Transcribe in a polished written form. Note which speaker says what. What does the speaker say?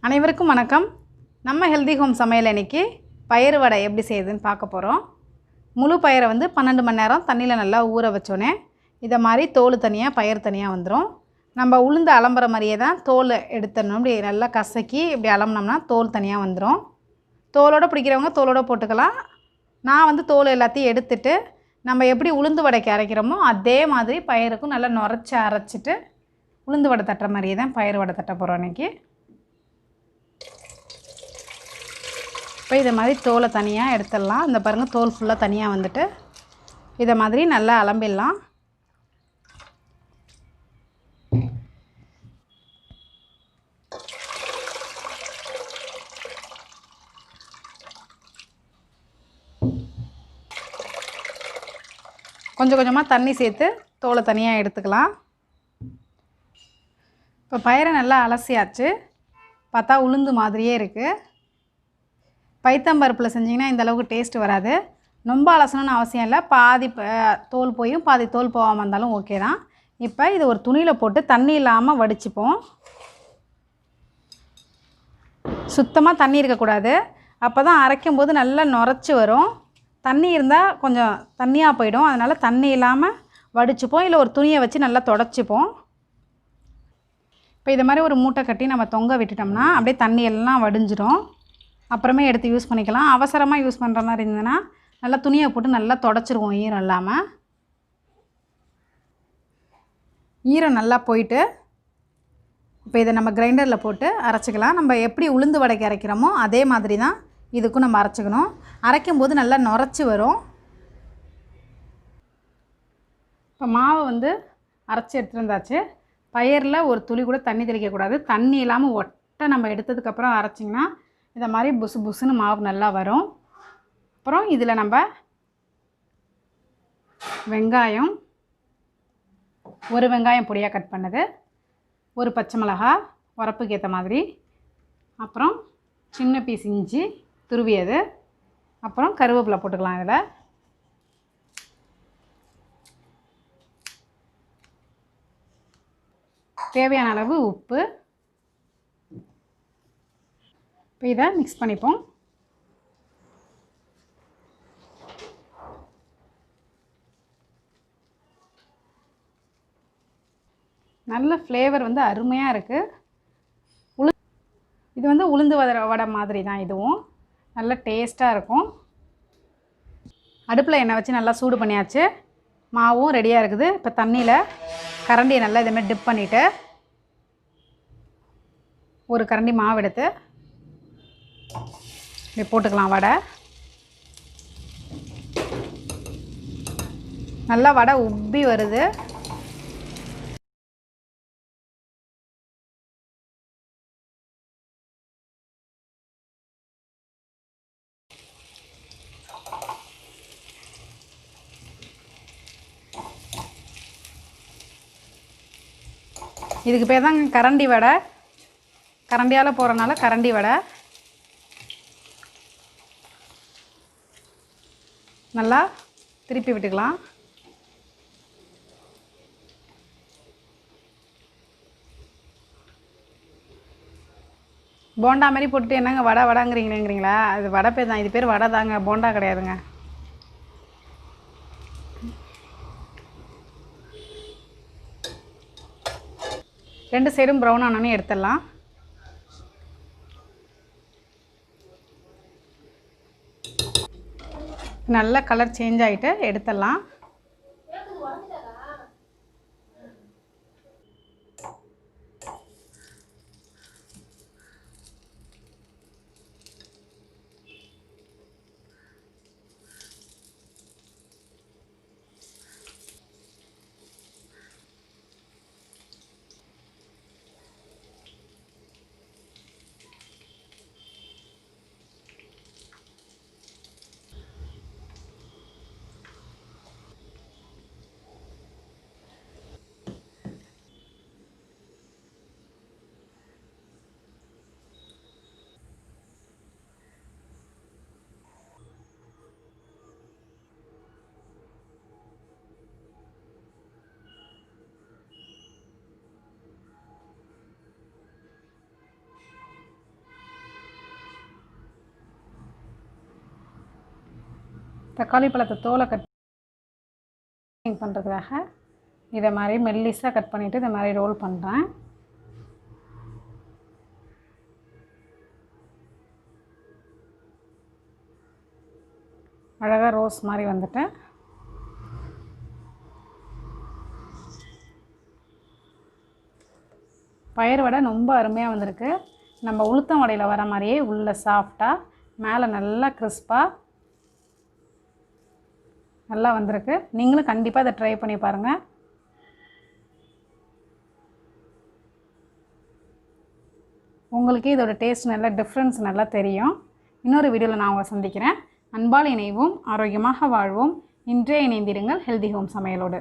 Speaker 1: அனைவருக்கும் வணக்கம். நம்ம ஹெல்தி ஹோம் சமையல் இன்னைக்கு பயிறு வடை எப்படி செய்யுதுன்னு பார்க்க போகிறோம். முழு பயிரை 12 மணி நேரம் தண்ணியில் நல்லா ஊற வச்சோன்னே இதை மாதிரி தோல் தனியாக பயிர் தனியாக வந்துடும். நம்ம உளுந்து அலம்புற மாதிரியே தான் தோல் எடுத்துடணும். இப்படி நல்லா கசக்கி இப்படி அலம்பினோம்னா தோல் தனியாக வந்துடும். தோலோடு பிடிக்கிறவங்க தோலோடு போட்டுக்கலாம். நான் தோல் எல்லாத்தையும் எடுத்துட்டு நம்ம எப்படி உளுந்து வடைக்கு அரைக்கிறோமோ அதே மாதிரி பயிருக்கும் நல்லா நுரைச்சி அரைச்சிட்டு உளுந்து வடை தட்டுற மாதிரியே தான் பயிர் வடை தட்ட போகிறோம் இன்றைக்கி. இப்போ இதை மாதிரி தோலை தனியாக எடுத்துடலாம். இந்த பாருங்கள், தோல் ஃபுல்லாக தனியாக வந்துட்டு இதை மாதிரி நல்லா அலம்பிடலாம். கொஞ்சம் கொஞ்சமாக தண்ணி சேர்த்து தோலை தனியாக எடுத்துக்கலாம். இப்போ பயிரை நல்லா அலசியாச்சு. பார்த்தா உளுந்து மாதிரியே இருக்குது. பைத்தம்பருப்பில் செஞ்சிங்கன்னா இந்த அளவுக்கு டேஸ்ட் வராது. ரொம்ப அலசணும்னு அவசியம் இல்லை. பாதி தோல் போயும் பாதி தோல் போகாமல் இருந்தாலும் ஓகே தான். இப்போ இது ஒரு துணியில் போட்டு தண்ணி இல்லாமல் வடிச்சுப்போம். சுத்தமாக தண்ணி இருக்கக்கூடாது. அப்போ தான் அரைக்கும் போது நல்லா நுரைச்சி வரும். தண்ணி இருந்தால் கொஞ்சம் தண்ணியாக போயிடும். அதனால் தண்ணி இல்லாமல் வடிச்சுப்போம். இல்லை ஒரு துணியை வச்சு நல்லா தொடச்சிப்போம். இப்போ இதை மாதிரி ஒரு மூட்டை கட்டி நம்ம தொங்க விட்டுட்டோம்னா அப்படியே தண்ணி எல்லாம் வடிஞ்சிடும். அப்புறமே எடுத்து யூஸ் பண்ணிக்கலாம். அவசரமாக யூஸ் பண்ணுற மாதிரி இருந்ததுன்னா நல்லா துணியை போட்டு நல்லா தொடச்சிருவோம் ஈரம் இல்லாமல். ஈரம் நல்லா போயிட்டு இப்போ இதை நம்ம கிரைண்டரில் போட்டு அரைச்சிக்கலாம். நம்ம எப்படி உளுந்து வடைக்கு அரைக்கிறோமோ அதே மாதிரி தான் இதுக்கும் நம்ம அரைச்சிக்கணும். அரைக்கும் போது நல்லா நுரைச்சி வரும். இப்போ மாவை அரைச்சி எடுத்துகிட்டு வந்தாச்சு. பயிரில் ஒரு துளி கூட தண்ணி தெளிக்கக்கூடாது. தண்ணி இல்லாமல் ஒட்டை நம்ம எடுத்ததுக்கப்புறம் அரைச்சிங்கன்னா இந்த மாதிரி புசு புசுன்னு மாவு நல்லா வரும். அப்புறம் இதில் நம்ம வெங்காயம், ஒரு வெங்காயம் பொடியாக கட் பண்ணது, ஒரு பச்சை மிளகா உரப்புக்கு ஏற்ற மாதிரி, அப்புறம் சின்ன பீஸ் இஞ்சி துருவியது, அப்புறம் கருவேப்பிலை போட்டுக்கலாம். இதில் தேவையான அளவு உப்பு. இப்போ இதை மிக்ஸ் பண்ணிப்போம். நல்ல ஃப்ளேவர் அருமையாக இருக்குது. இது உளுந்து வடை மாதிரி தான். இதுவும் நல்ல டேஸ்ட்டாக இருக்கும். அடுப்பில் எண்ணெய் வச்சு நல்லா சூடு பண்ணியாச்சு. மாவும் ரெடியாக இருக்குது. இப்போ தண்ணியில் கரண்டியை நல்லா இதேமாதிரி டிப் பண்ணிவிட்டு ஒரு கரண்டி மாவு எடுத்து இப்படி போட்டுக்கலாம். வடை நல்லா வடை உப்பி வருது. இதுக்கு பேர் தான் கரண்டி வடை. கரண்டியால் போகிறனால கரண்டி வடை. நல்லா திருப்பி விட்டுக்கலாம். போண்டா மாதிரி போட்டுட்டு என்னங்க வடை வடைங்கிறீங்களா? அது வடை பேர் தான். இது பேர் வடை தாங்க, போண்டா கிடையாதுங்க. ரெண்டு சைடும் ப்ரௌன் ஆனோன்னு எடுத்துடலாம். நல்ல கலர் சேஞ்ச் ஆகிட்டு எடுத்துடலாம். தக்காளி பழத்தை தோலை கட் பண்ணுறதுக்காக இதை மாதிரி மெல்லிஸாக கட் பண்ணிவிட்டு இதை மாதிரி ரோல் பண்ணுறேன். அழகாக ரோஸ் மாதிரி வந்துட்டு பயிறு வடை ரொம்ப அருமையாக வந்திருக்கு. நம்ம உளுத்தம் வடையில் வர மாதிரியே உள்ள சாஃப்டாக மேலே நல்லா கிறிஸ்பாக நல்லா வந்திருக்கு. நீங்களும் கண்டிப்பாக இதை ட்ரை பண்ணி பாருங்கள். உங்களுக்கே இதோட டேஸ்ட் நல்லா டிஃப்ரென்ஸ் நல்லா தெரியும். இன்னொரு வீடியோவில் நான் உங்களை சந்திக்கிறேன். அன்பால் இணைவோம், ஆரோக்கியமாக வாழ்வோம். இன்றே இணைந்திருங்கள் ஹெல்தி ஹோம் சமையலோடு.